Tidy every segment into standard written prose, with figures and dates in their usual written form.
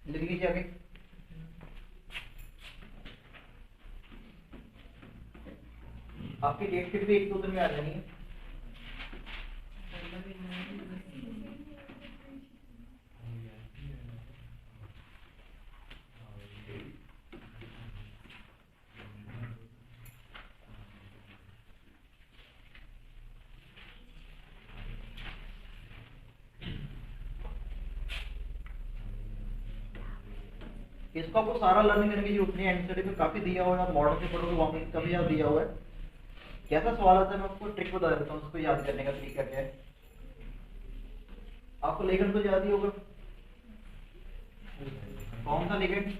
लिख लीजिए आगे। आपकी डेट शीट भी 1-2 दिन में आ जानी है। इसको आपको सारा लर्निंग करने की जरूरत नहीं है, एनसीईआरटी में काफी दिया हुआ है, आप मॉडल से पढ़ोगे वहां पे काफी ज्यादा दिया हुआ है। कैसा सवाल आता है मैं आपको ट्रिक बता देता हूँ, उसको याद करने का तरीका क्या है। आपको लिगेंड तो याद ही होगा, कौन सा लिगेंड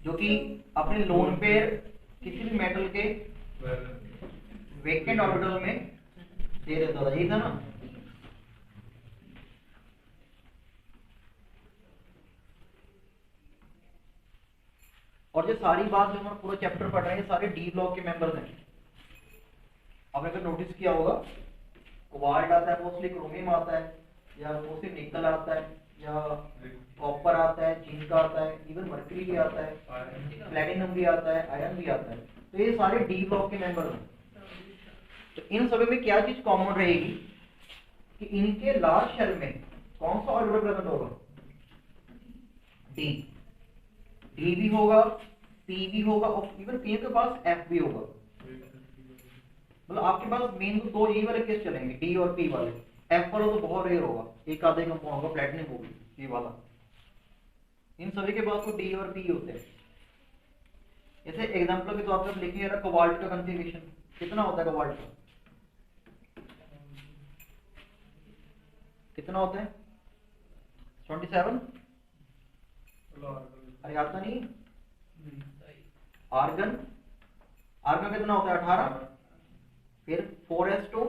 जो कि अपने लोन पेयर किसी भी मेटल के वेकेंट ऑर्बिटल में दे देता था, यही था ना। और जो सारी बात जो हम पूरा चैप्टर पढ़ रहे हैं सारे डी ब्लॉक के मेंबर्स हैं। आपने अगर नोटिस किया होगा कोबाल्ट आता है, मोस्टली क्रोमियम आता है, या मोस्टली निकल आता है, या कॉपर आता है, जिंक आता है, इवन मर्करी भी आता है, प्लैटिनम भी आता है, आयरन भी आता है। तो ये सारे डी ब्लॉक के मेंबर हैं। तो इन सभी में क्या चीज कॉमन रहेगी कि इनके लास्ट शेल में कौन सा ऑर्बिटल प्रेजेंट होगा? डी। डी भी होगा, पी भी होगा, और इवन पी के पास एफ भी होगा। मतलब आपके पास मेन तो दो यही वाले केस चलेंगे, डी और पी वाले। एफ वाला तो बहुत रेयर होगा, एक आधे कंपाउंड होगा, प्लैटिनम होगी ये वाला। इन सभी के पास तो डी और पी होते हैं। जैसे एग्जांपल के तौर पर लिखिए कोबाल्ट का कॉन्फ़िगरेशन कितना होता है? कोबाल्ट का कितना होता है? 27। अरे आता नहीं। आर्गन, आर्गन कितना होता है? 18। फिर 4s2।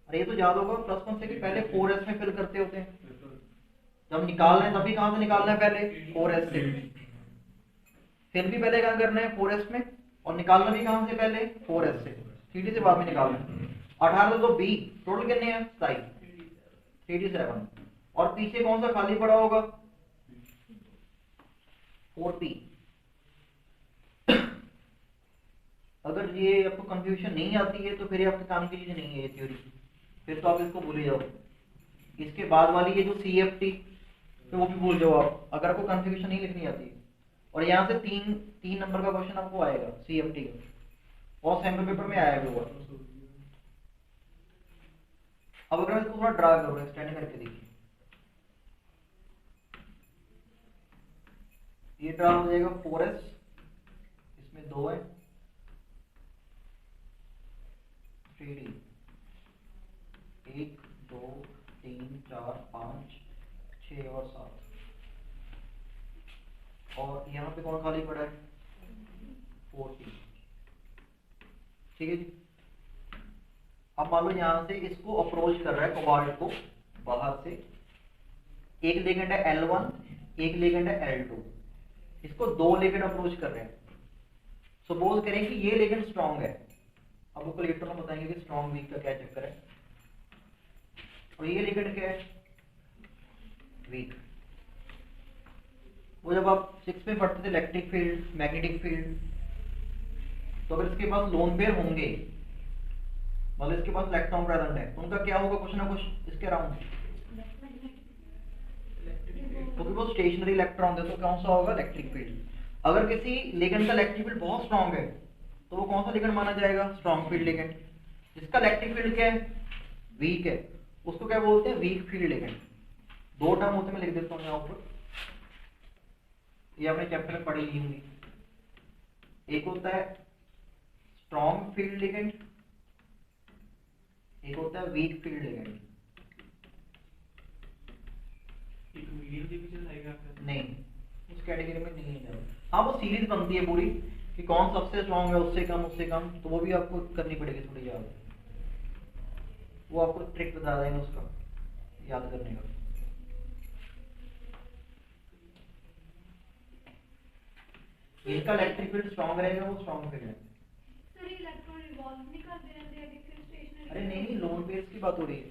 अरे ये तो याद होगा प्लस वन से कि पहले 4s में फिल करते होते हैं। जब निकाल रहे हैं तभी कहां से निकालना है? पहले 4s से। फिल भी पहले कहां करना है? 4s में। और निकालना भी कहां से? पहले 4s से। 3d से बाद में निकालना है। 18 तो b, टोटल कितने हैं? 27, 3d7। और पीछे कौन सा खाली पड़ा होगा? 4p। अगर ये आपको कंफ्यूजन नहीं आती है तो फिर ये आपके काम की चीज नहीं है ये थ्योरी, फिर तो आप इसको भूल ही जाओ। इसके बाद वाली ये जो CFT तो वो भी भूल जाओ आप, अगर आपको कंफ्यूजन नहीं लिखनी आती है। और यहाँ से तीन नंबर का क्वेश्चन आपको आएगा CFT का, और सैम्पल पेपर में आया भी हुआ। अब अगर मैं इसको थोड़ा ड्रा करूँ, एक्सटेंड करके देखिए, ये ड्रा हो जाएगा 4s, इसमें 2 है, 3d, 1 2 3 4 5 6 और 7। और यहाँ पे कौन खाली पड़ा है? 4t। ठीक है जी। अब मान लो यहाँ से इसको अप्रोच कर रहा है कोबाल्ट को बाहर से, एक लिगेंड है L1, एक लिगेंड है L2। इसको 2 लिगेंड अप्रोच कर रहे हैं। सपोज करें कि ये लिगेंड स्ट्रांग है, अब वो कलेक्टर में बताएंगे कि स्ट्रांग वीक का क्या चक्कर है। और ये लिगेंड क्या है? वीक। वो जब आप 6 में पढ़ते थे इलेक्ट्रिक फील्ड, मैग्नेटिक फील्ड, तो अगर इसके पास लोन पेयर होंगे, मतलब इसके पास इलेक्ट्रॉन प्रेजेंट है, तो उनका क्या होगा कुछ ना कुछ इसके अराउंड, क्योंकि वो स्टेशनरी इलेक्ट्रॉन है तो कौन सा होगा? Electric field. अगर किसी लिगेंड का इलेक्ट्रिक फील्ड बहुत स्ट्रांग है तो वो कौन सा लिगेंड माना जाएगा? Strong field ligand. जिसका इलेक्ट्रिक फील्ड क्या है? वीक है, उसको क्या बोलते हैं? Weak field ligand. 2 टर्म होते हैं, मैं लिख देता हूँ यहाँ ऊपर, ये आपने चैप्टर में पढ़ी ली होंगी। एक होता है स्ट्रांग फील्ड लिगेंड, एक होता है वीक फील्ड लिगेंड। नहीं, उस कैटेगरी में नहीं है। हाँ, वो सीरीज बनती है पूरी कि कौन सबसे स्ट्रांग है, उससे कम उससे कम, तो वो भी आपको करनी पड़ेगी थोड़ी याद। वो आपको ट्रिक बता देंगे उसका याद करने का। इनका इलेक्ट्रिक फील्ड स्ट्रांग रहेगा, वो स्ट्रांग फील्ड है। सर ये इलेक्ट्रॉन रिवॉल्व नहीं करते रहते हैं फिर स्टेशनरी? अरे नहीं, लोन पेयर्स की बात हो रही है।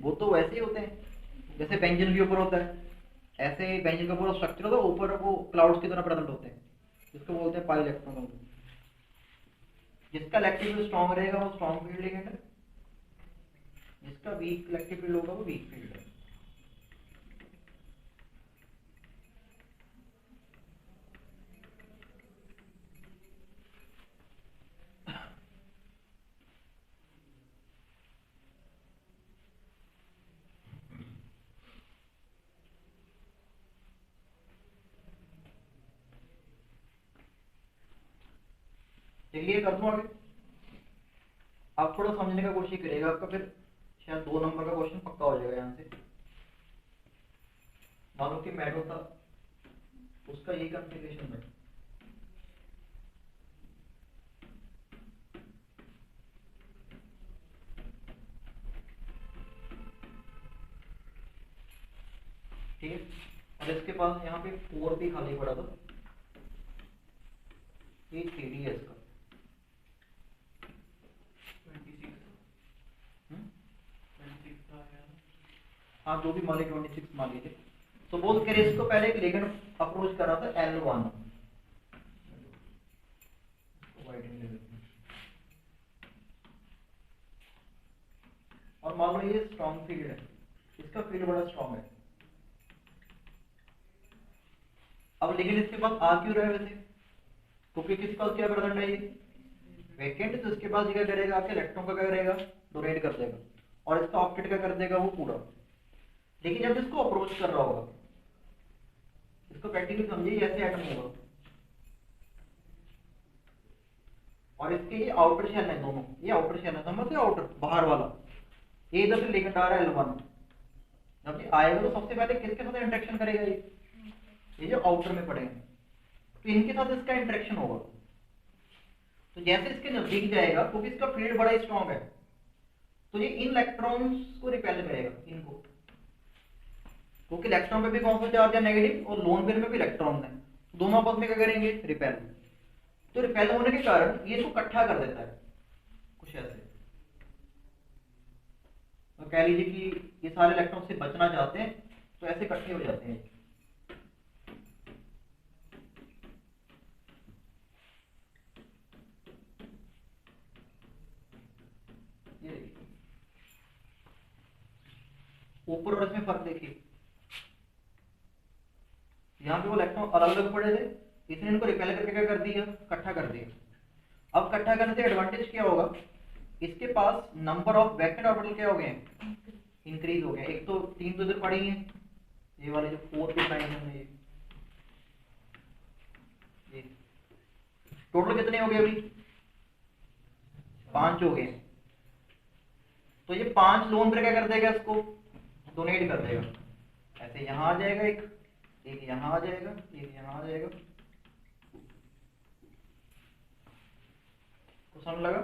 वो तो वैसे ही होते हैं जैसे बेंजीन के ऊपर होता है, ऐसे ही बेंजीन का पूरा स्ट्रक्चर होता है, ऊपर वो क्लाउड्स की तरह प्रेजेंट होते हैं, इसको बोलते हैं पाई इलेक्ट्रॉन। जिसका इलेक्ट्रिक फील्ड स्ट्रॉन्ग रहेगा वो स्ट्रॉन्ग फील्ड लिगेंड है, जिसका वीक इलेक्ट्रिक फील्ड होगा वो वीक फील्ड है। चलिए कर दूं आगे। आप थोड़ा समझने का कोशिश करिएगा, आपका फिर शायद 2 नंबर का क्वेश्चन पक्का हो जाएगा यहाँ से। मानो कि मैट होता, उसका यही कॉन्फ़िगरेशन है। ठीक है, और इसके पास यहाँ पे 4 भी खाली पड़ा था, ये 3D है इसका। 26 हाँ, जो भी मान लीजिए 26 मान लीजिए। सपोज करिए इसको पहले एक लिगेंड अप्रोच कर रहा था L1, और मान लो ये स्ट्रॉन्ग फील्ड है, इसका फील्ड बड़ा स्ट्रॉन्ग है। अब लिगेंड इसके पास आ क्यों रहा है वैसे, क्योंकि किसके पास क्या प्रेजेंट है, ये वैकेंट, तो इसके पास क्या करेगा, आके इलेक्ट्रॉन का क्या करेगा, डोनेट कर देगा, और इसका ऑक्टेट का कर देगा वो पूरा। लेकिन जब इसको अप्रोच कर रहा होगा, इसको प्रैक्टिकली समझिए, ऐसे एटम होगा और इसके ये आउटर शेल है दोनों, ये आउटर शेल है, समझते आउटर बाहर वाला, ये इधर से लेकर आ रहा है L1। जब ये आएगा तो सबसे पहले किसके साथ इंटरेक्शन करेगा, ये जो आउटर में पड़े हैं, तो इनके साथ इसका इंटरेक्शन होगा। तो जैसे इसके नजदीक जाएगा, क्योंकि इसका फील्ड बड़ा स्ट्रॉन्ग है, तो ये इन इलेक्ट्रॉन्स को रिपेल करेगा, इनको, क्योंकि इलेक्ट्रॉन पे भी कौन सा चार्ज है, नेगेटिव, और लोन पेयर में भी इलेक्ट्रॉन है, दोनों आपस में क्या करेंगे, रिपेल। तो रिपेल होने के कारण ये इसको इकट्ठा कर देता है कुछ ऐसे। तो कह लीजिए कि ये सारे इलेक्ट्रॉन से बचना चाहते हैं, तो ऐसे इकट्ठे हो जाते हैं। ये देखिए ऊपर और इसमें फर्क देखिए, यहाँ पे वो इलेक्ट्रॉन अलग अलग पड़े थे, इसने इनको रिपेल करके क्या कर दिया, इकट्ठा कर दिया। अब इकट्ठा करने से एडवांटेज क्या होगा, इसके पास नंबर ऑफ वैकेंट ऑर्बिटल क्या हो गए, इंक्रीज हो गया। एक तो 3 तो इधर पड़ी है, ये वाले जो 4 पे लाइन है, ये टोटल कितने हो गए अभी, 5 हो गए। तो ये 5 लोन पर क्या कर देगा, इसको डोनेट कर देगा। ऐसे यहाँ आ जाएगा, एक यहाँ आ जाएगा, एक यहाँ आ जाएगा। तो समझ लगा,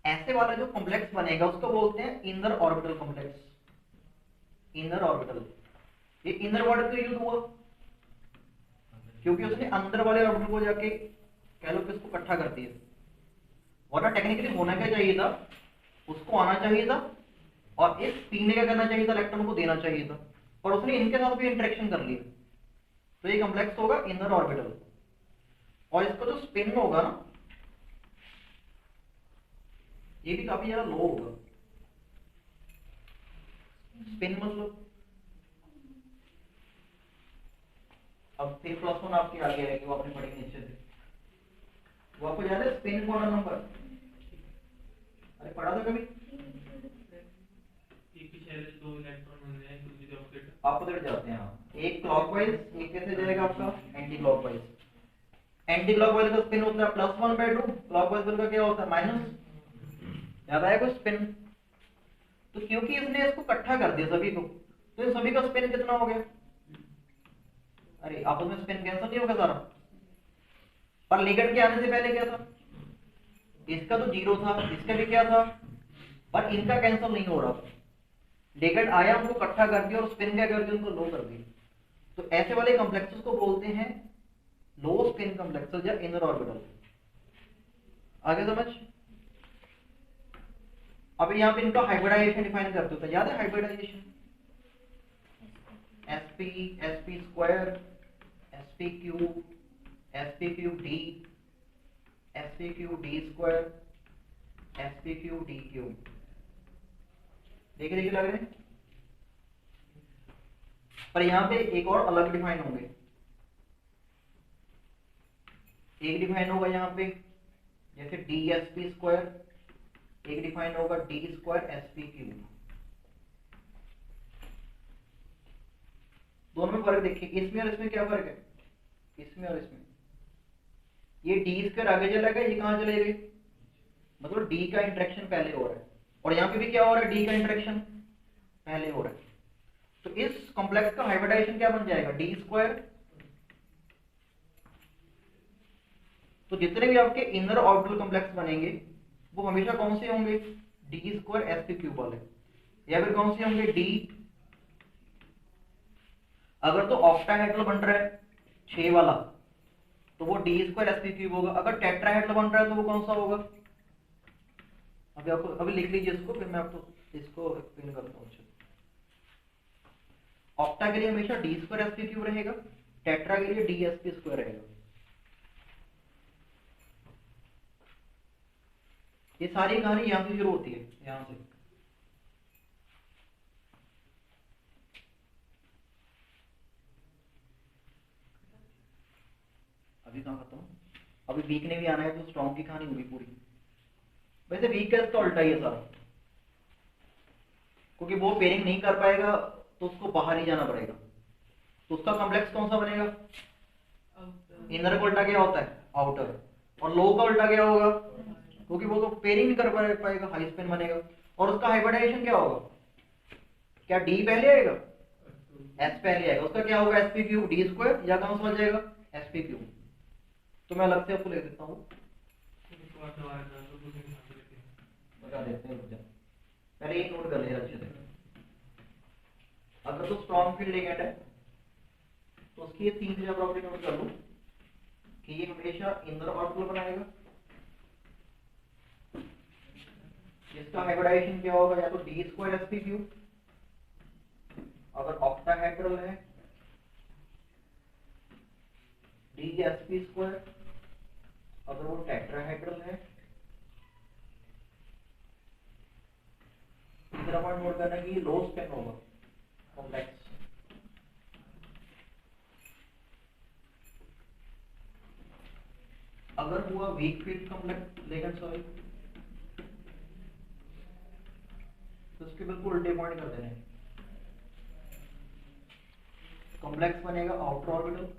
ऐसे वाला जो कॉम्प्लेक्स बनेगा उसको बोलते हैं inner orbital complex. Inner orbital, ये इनर वर्ड क्यों यूज हुआ, क्योंकि उसने अंदर वाले ऑर्बिटल को जाके कह लो कि इसको इकट्ठा कर दिया। वरना टेक्निकली होना क्या चाहिए था, उसको आना चाहिए था और इस पी ने क्या करना चाहिए था, इलेक्ट्रॉन को देना चाहिए था, पर उसने इनके साथ भी इंटरेक्शन कर लिया। तो ये कॉम्प्लेक्स होगा इनर ऑर्बिटल। और इसका जो स्पिन होगा ना, ये भी काफी ज्यादा लो होगा। स्पिन मतलब अब 3+1 आपके आगे आएगी, वो आपने पढ़ी नीचे से, वो आपको याद है स्पिन क्वांटम नंबर, अरे पढ़ा था कभी, अपोजिट जाते हैं, एक क्लॉकवाइज, एक कैसे जाएगा आपका एंटी क्लॉकवाइज। एंटी क्लॉकवाइज का स्पिन होता है +1/2, क्लॉकवाइज का क्या होता है माइनस, याद आया कुछ स्पिन। तो क्योंकि इसने इसको इकट्ठा कर दिया सभी को, तो इन सभी का स्पिन कितना हो गया, अरे आपस में स्पिन कैंसिल नहीं होगा सारा। पर लिगेंड के आने से पहले क्या था, इसका तो 0 था, इसका भी क्या था, पर इनका कैंसिल नहीं हो रहा था। लिगेंड आया, उनको इकट्ठा कर दिया और स्पिन क्या कर दिया, उनको लो कर दिया। तो ऐसे वाले कॉम्प्लेक्सेस को बोलते हैं लो स्पिन कॉम्प्लेक्सेस या इनर ऑर्बिटल। आगे समझ। अब यहाँ पे इनका हाइब्रिडाइजेशन डिफाइन करते होता है, याद है hybridisation, sp sp square sp cube d sp cube d square sp cube d cube. देखे देखे लग रहे हैं। पर यहाँ पे एक और अलग डिफाइन होंगे। एक डिफाइन होगा यहाँ पे जैसे डी एस पी स्क्वायर, एक डिफाइन होगा D square S P cube. दोनों में फर्क देखिए, इसमें और इसमें क्या फर्क है, इसमें और इसमें। ये डी स्क्वायर आगे चलेगा, ये कहाँ चले गए, मतलब डी का इंटरेक्शन पहले हो रहा है, और यहाँ पे भी क्या हो रहा है, डी का इंटरेक्शन पहले हो रहा है। तो इस कॉम्प्लेक्स का हाइब्रिडाइजेशन क्या बन जाएगा, डी स्क्वायर। तो जितने भी आपके इनर ऑर्बिटल कॉम्प्लेक्स बनेंगे वो हमेशा कौन से होंगे, D square S P cube वाले, या फिर कौन से होंगे, डी। अगर तो ऑक्टाहेड्रल बन रहा है 6 वाला तो वो D square S P cube होगा। अगर टेट्राहेड्रल बन रहा है तो वो कौन सा होगा, अभी लिख लीजिए इसको, फिर मैं आपको इसको एक्सप्लेन करता हूँ। ऑक्टा के लिए हमेशा D square S P cube रहेगा, टेट्रा के लिए डी एस पी स्क्वायर रहेगा। ये सारी कहानी यहां से शुरू होती है, यहां से। अभी कहां खत्म, अभी वीक ने भी आना है तो स्ट्रॉन्ग की कहानी होगी पूरी। वैसे वीक का इसका उल्टा ही है सारा, क्योंकि वो पेयरिंग नहीं कर पाएगा तो उसको बाहर ही जाना पड़ेगा। तो उसका कॉम्प्लेक्स कौन सा बनेगा, इनर का उल्टा क्या होता है, आउटर, और लो का उल्टा क्या होगा, क्योंकि वो तो पेयरिंग नहीं कर पाएगा, हाई स्पिन बनेगा। और उसका हाइब्रिडाइजेशन क्या होगा, क्या डी पहले आएगा, एस पहले आएगा, उसका क्या होगा, S P cube D square, या कौन सा बन जाएगा, एस पी क्यूब। तो मैं अलग से आपको ले देता हूँ, बता देते हैं, रुक जाओ पहले ये नोट कर लेगा अच्छे से। अगर तो स्ट्रॉन्ग फील्ड लिगेंड है तो उसकी ये 3 चीजें प्रॉपर्टी नोट कर लो कि ये हमेशा इनर ऑर्बिटल बनाएगा, जिसका हाइब्रिडाइजेशन क्या होगा, या तो D square S P cube अगर ऑक्टाहेड्रल है, डी एस पी स्क्वायर अगर वो टेट्राहेड्रल है। तीसरा पॉइंट नोट करना कि लो स्पिन होगा कॉम्प्लेक्स। अगर हुआ वीक फील्ड कॉम्प्लेक्स लेकिन सॉरी, तो उसके बिल्कुल उल्टे पॉइंट कर देने। कॉम्प्लेक्स बनेगा आउटर ऑर्बिटल,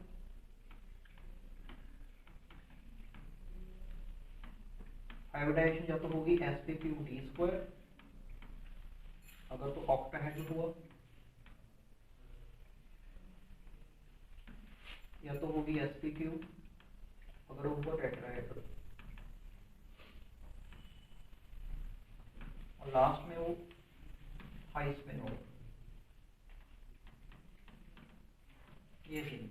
हाइब्रिडाइजेशन या तो होगी S P cube D square अगर तो ऑक्टाहेड्रल हुआ, या तो होगी एस पी क्यूब अगर वो हुआ टेट्राहेड्रल, और लास्ट में वो हाई स्पिन होगा। ये सीन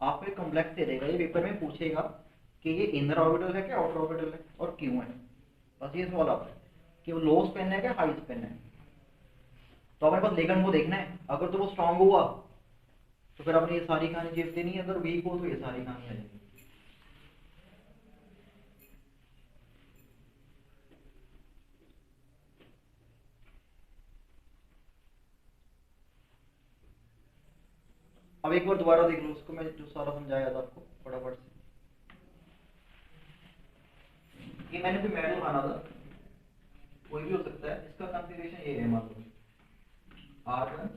आपको एक कॉम्प्लेक्स दे देगा, ये पेपर में पूछेगा कि ये इनर ऑर्बिटल है क्या आउटर ऑर्बिटल है और क्यों है, बस ये सवाल आता है कि वो लो स्पिन है क्या हाई स्पिन है। तो अपने पास लेगन को देखना है, अगर तो वो स्ट्रांग हुआ तो फिर अपनी ये सारी कहानी जीत देनी है, अगर वीक हो तो ये सारी कहानी आ जाएगी। अब एक बार दोबारा देख लो उसको, मैं जो सारा समझाया था आपको फटाफट से। ये मैंने कोई मेटल माना था, कोई भी हो सकता है, इसका कॉन्फ़िगरेशन ये है, मान लो R1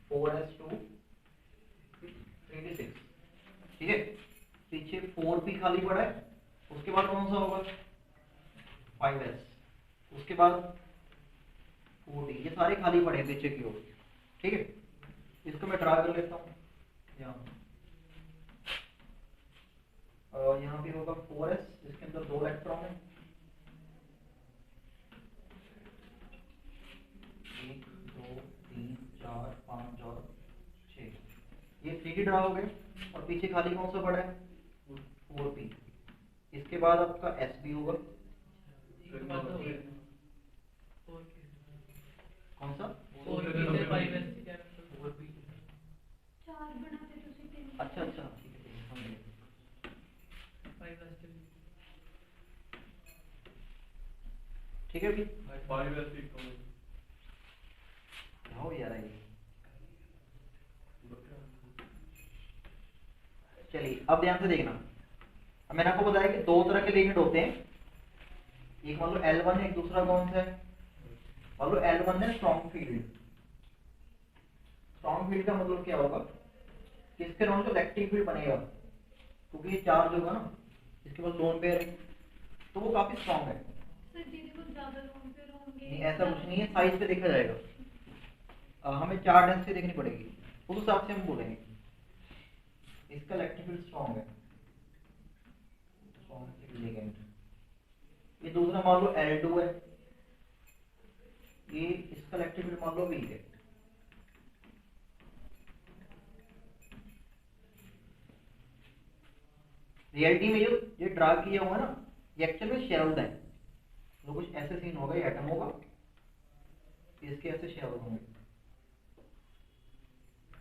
4s2 3d6, ठीक है। पीछे 4p खाली पड़ा है, उसके बाद कौन सा होगा 5s, उसके बाद 4d, ये सारे खाली पड़े हैं पीछे की ओर, ठीक है। इसको मैं ड्रा कर लेता हूँ यहाँ पे होगा 4s, इसके अंदर 2 इलेक्ट्रॉन है, 1 2 3 4 5 और 6, ये 3D ड्रा हो गए, और पीछे खाली कौन सा पड़ा है 4p। इसके बाद आपका sp होगा, कौन सा? 4 बनाते ਤੁਸੀਂ 3 अच्छा अच्छा ठीक है समझ गया। ठीक है भी हो यार ये। चलिए अब ध्यान से देखना। अब मैंने आपको बताया कि दो तरह के लिगेंड होते हैं, एक मान लो L1 है, एक दूसरा कौन सा है? मान लो L1 है स्ट्रॉन्ग फील्ड। स्ट्रॉन्ग फील्ड का मतलब क्या होगा कि इसके नॉन जो इलेक्ट्रिक फील्ड बनेगा, क्योंकि ये चार्ज होगा ना, इसके पास लोन पेयर है तो वो काफी स्ट्रॉन्ग है। सर दीदी को ज्यादा लोन पे होंगे नहीं ऐसा कुछ नहीं है, साइज पे देखा जाएगा। हमें चार डेंसिटी देखनी पड़ेगी, उस हिसाब से हम बोलेंगे इसका इलेक्ट्रिक फील्ड स्ट्रॉन्ग है, स्ट्रॉन्ग लिगेंड। ये दूसरा मान लो L2 है, ये इसका इलेक्ट्रिक फील्ड मान लो वीक है। रियलिटी में जो ये ड्रा किया हुआ है ना, ये एक्चुअल में शेल्स है। तो कुछ ऐसे सीन होगा, ये एटम होगा, इसके ऐसे शेल्स होंगे।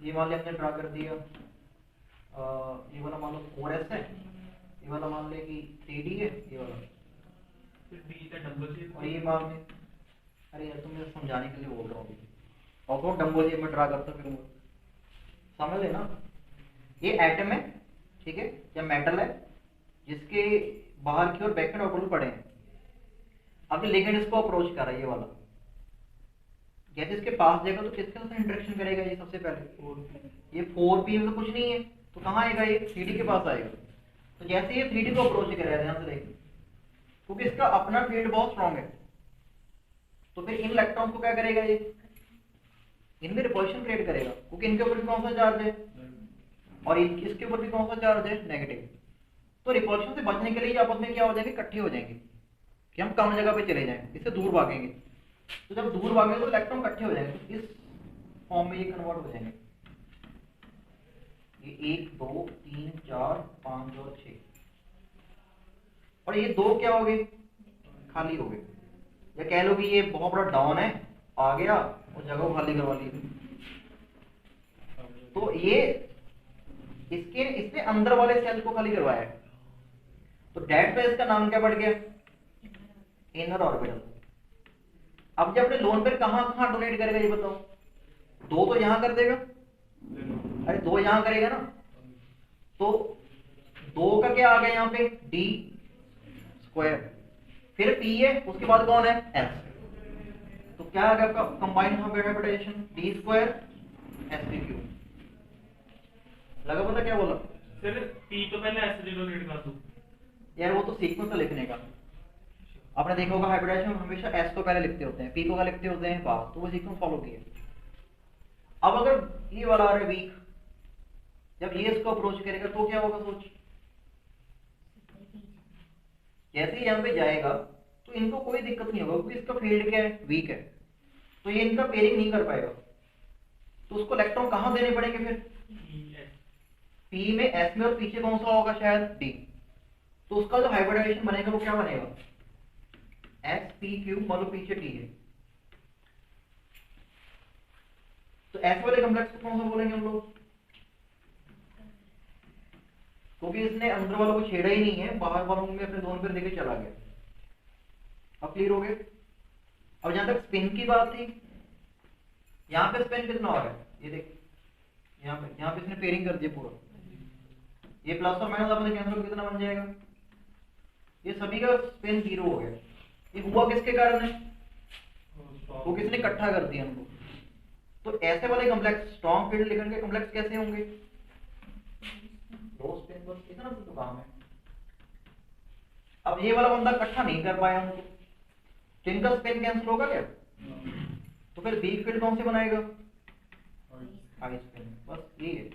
ये मान लिया हमने ड्रा कर दिया, ये वाला मान लो 4s है, ये वाला मान ले कि 3d है, ये वाला और ये मान ले, अरे यार तुम मुझे समझाने के लिए बोल रहा हूँ और कौन डम्बल ये मैं ड्रा करता फिर समझ लेना। ये एटम है, ठीक है, या मेटल है जिसके बाहर की ओर बैक एंड ऑर्बिटल पड़े हैं। अब ये लिगेंड इसको अप्रोच कर रहा है, ये वाला जैसे इसके पास जाएगा तो किसके साथ इंटरेक्शन करेगा? ये सबसे पहले ये 4p में तो कुछ नहीं है, तो कहाँ आएगा? ये 3d के पास आएगा। तो जैसे ये 3d को अप्रोच करेगा, ध्यान से देखिए, क्योंकि इसका अपना फील्ड बहुत स्ट्रॉन्ग है, तो फिर इन इलेक्ट्रॉन को क्या करेगा? ये इनमें रिपल्शन क्रिएट करेगा, क्योंकि इनके ऊपर भी कौन सा चार्ज है और इसके ऊपर भी कौन सा चार्ज है? नेगेटिव। तो रिपल्शन से बचने के लिए आपस में क्या हो जाएंगे? इकट्ठे हो जाएंगे कि हम कम जगह पे चले जाएं, इससे दूर भागेंगे। तो जब दूर भागेंगे तो इलेक्ट्रॉन इकट्ठे हो जाएंगे, तो इस फॉर्म में ये कन्वर्ट हो जाएंगे। ये 1 2 3 4 5 और 6, और ये 2 क्या हो गए? खाली हो गए। या कह लो कि ये बहुत बड़ा डाउन है, आ गया और जगह को खाली करवा ली। तो ये इसने अंदर वाले सेल को खाली करवाया है, तो डेड फेज का नाम क्या बढ़ गया? Inner orbital. अब जब अपने लोन पेयर कहां कहां डोनेट करेगा ये बताओ? 2 तो यहां कर देगा, अरे 2 यहां करेगा ना, तो 2 का क्या आ गया यहाँ पे? d स्क्वायर, फिर p है, उसके बाद कौन है? s। तो क्या आ गया आपका combined hybridisation? d square sp3। लगा पता क्या बोला? सर p तो पहले s से डोनेट कर दूं यार वो तो सीक्वेंस तो लिखने का, आपने देखा होगा हाइब्रिडाइजेशन में हमेशा s को पहले लिखते होते हैं, p को क्या लिखते होते हैं बाद, तो वो सीक्वेंस फॉलो किया। अब अगर ये वाला आ रहा है वीक, जब ये इसको अप्रोच करेगा तो क्या होगा? सोच, जैसे ही यहाँ पे जाएगा तो इनको कोई दिक्कत नहीं होगा, क्योंकि इसका फील्ड क्या है? वीक है, तो ये इनका पेयरिंग नहीं कर पाएगा। तो उसको इलेक्ट्रॉन कहाँ देने पड़ेंगे फिर? p में, s में, और पीछे कौन सा होगा? शायद d। तो उसका जो हाइब्रिडाइजेशन बनेगा वो क्या बनेगा? sp3, मान लो पीछे t है, तो s वाले कॉम्प्लेक्स को कौन सा बोलेंगे हम लोग? क्योंकि इसने अंदर वालों को छेड़ा ही नहीं है, बाहर वालों में अपने दोनों पेयर देके चला गया। अब क्लियर हो गए? अब जहां तक स्पिन की बात थी, यहाँ पे स्पिन कितना हो रहा है? ये देख, यहाँ पे इसने पेयरिंग कर दिया पूरा, ये प्लस और माइनस अपने केंद्र में कितना बन जाएगा? ये सभी का स्पिन 0 हो गया। ये हुआ किसके कारण है? वो किसने इकट्ठा कर दिया उनको। तो ऐसे वाले कॉम्प्लेक्स, स्ट्रॉन्ग फील्ड लिगेंड के कॉम्प्लेक्स कैसे होंगे? लो स्पिन, बस इतना तो काम है। अब ये वाला बंदा इकट्ठा नहीं कर पाया उनको, तो इनका स्पिन कैंसिल होगा क्या? तो फिर वीक फील्ड कौन से बनाएगा? High spin. बस ये है,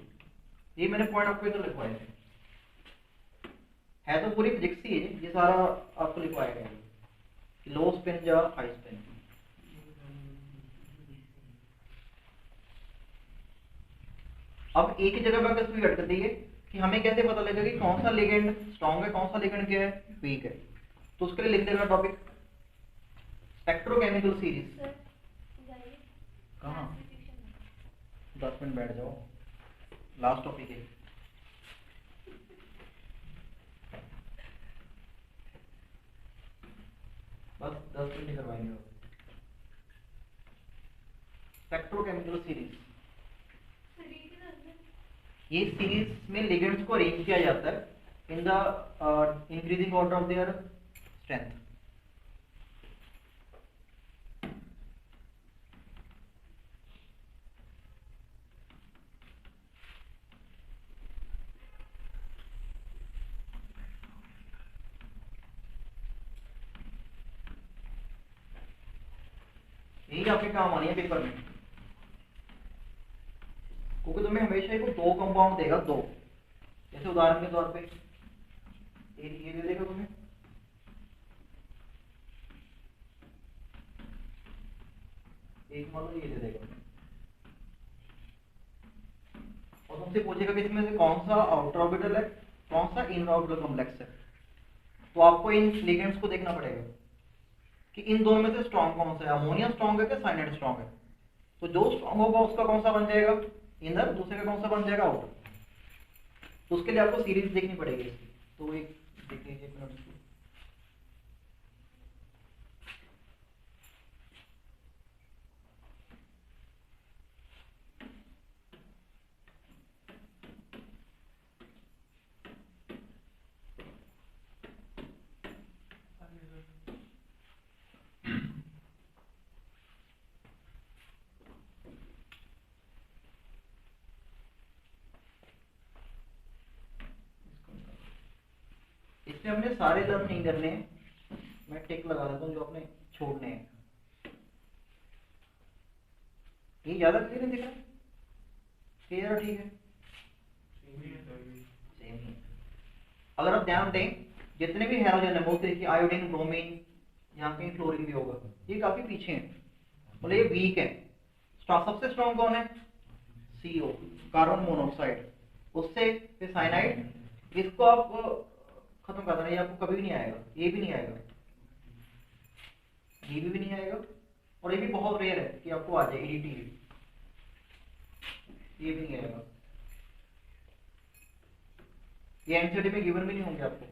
ये मैंने पॉइंट आपको इधर लिखवाया है तो पूरी फिजिक्स ही है, ये सारा आपको लिखवाया गया है कि लो स्पिन या हाई स्पिन। अब एक ही जगह पर सुई अटक दी है कि हमें कैसे पता लगेगा कि कौन सा लिगेंड स्ट्रॉन्ग है, कौन सा लिगेंड क्या है? वीक है। तो उसके लिए लिख देगा टॉपिक स्पेक्ट्रोकेमिकल सीरीज सर जाइए कहाँ? Classification। 10 मिनट बैठ जाओ, लास्ट टॉपिक है। बस 10 मिनट करवाएंगे। स्पेक्ट्रोकेमिकल सीरीज, सर ये किधर है? ये सीरीज में लिगेंड्स को अरेंज किया जाता है in the increasing order of their strength. यही आपके काम आनी है पेपर में, क्योंकि तुम्हें हमेशा ही वो दो कंपाउंड देगा, दो। जैसे उदाहरण के तौर पे ये दे देगा तुम्हें, एक मान लो ये दे देगा, और तुमसे पूछेगा कि इसमें से कौन सा आउटर ऑर्बिटल है, कौन सा इनर ऑर्बिटल कॉम्प्लेक्स है। तो आपको इन लिगेंड्स को देखना पड़ेगा कि इन दोनों में से स्ट्रॉन्ग कौन सा है, अमोनिया स्ट्रॉन्ग है कि साइनाइड स्ट्रॉन्ग है। तो जो स्ट्रॉन्ग होगा उसका कौन सा बन जाएगा इनर, दूसरे का कौन सा बन जाएगा आउटर। तो उसके लिए आपको सीरीज देखनी पड़ेगी इसकी। तो एक देख लीजिए एक मिनट इसको। इसमें हमने सारे लर्न नहीं करने हैं, मैं टिक लगा देता हूँ जो अपने छोड़ने हैं। ये ज्यादा क्लियर नहीं दिख रहा? क्लियर, ठीक है, सेम ही। अगर आप ध्यान दें जितने भी हैलोजन है, बहुत तरीके आयोडीन, ब्रोमीन, यहाँ कहीं फ्लोरीन भी होगा, ये काफी पीछे हैं, मतलब ये वीक है। सबसे स्ट्रॉन्ग कौन है? CO, कार्बन मोनोऑक्साइड, उससे फिर साइनाइड। इसको आप खत्म कर देना, ये आपको कभी भी नहीं आएगा, ये भी नहीं आएगा, ये भी नहीं आएगा, और ये भी बहुत रेयर है कि आपको आ जाए EDT, ये भी नहीं आएगा। ये एनसीईआरटी में गिवन भी नहीं होंगे आपको।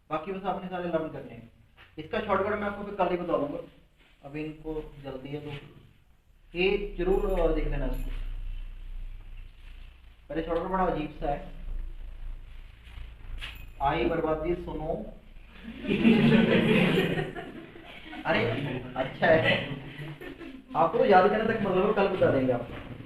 बाकी बस आपने सारे लर्न करने हैं। इसका शॉर्टकट मैं आपको फिर कल ही बता दूंगा, अभी इनको जल्दी है तो ये जरूर देख लेना इसको। पहले शॉर्टकट बड़ा अजीब सा है, आई बर्बादी सुनो। अरे अच्छा है, आपको तो याद करने तक मतलब कल बता देंगे आपको।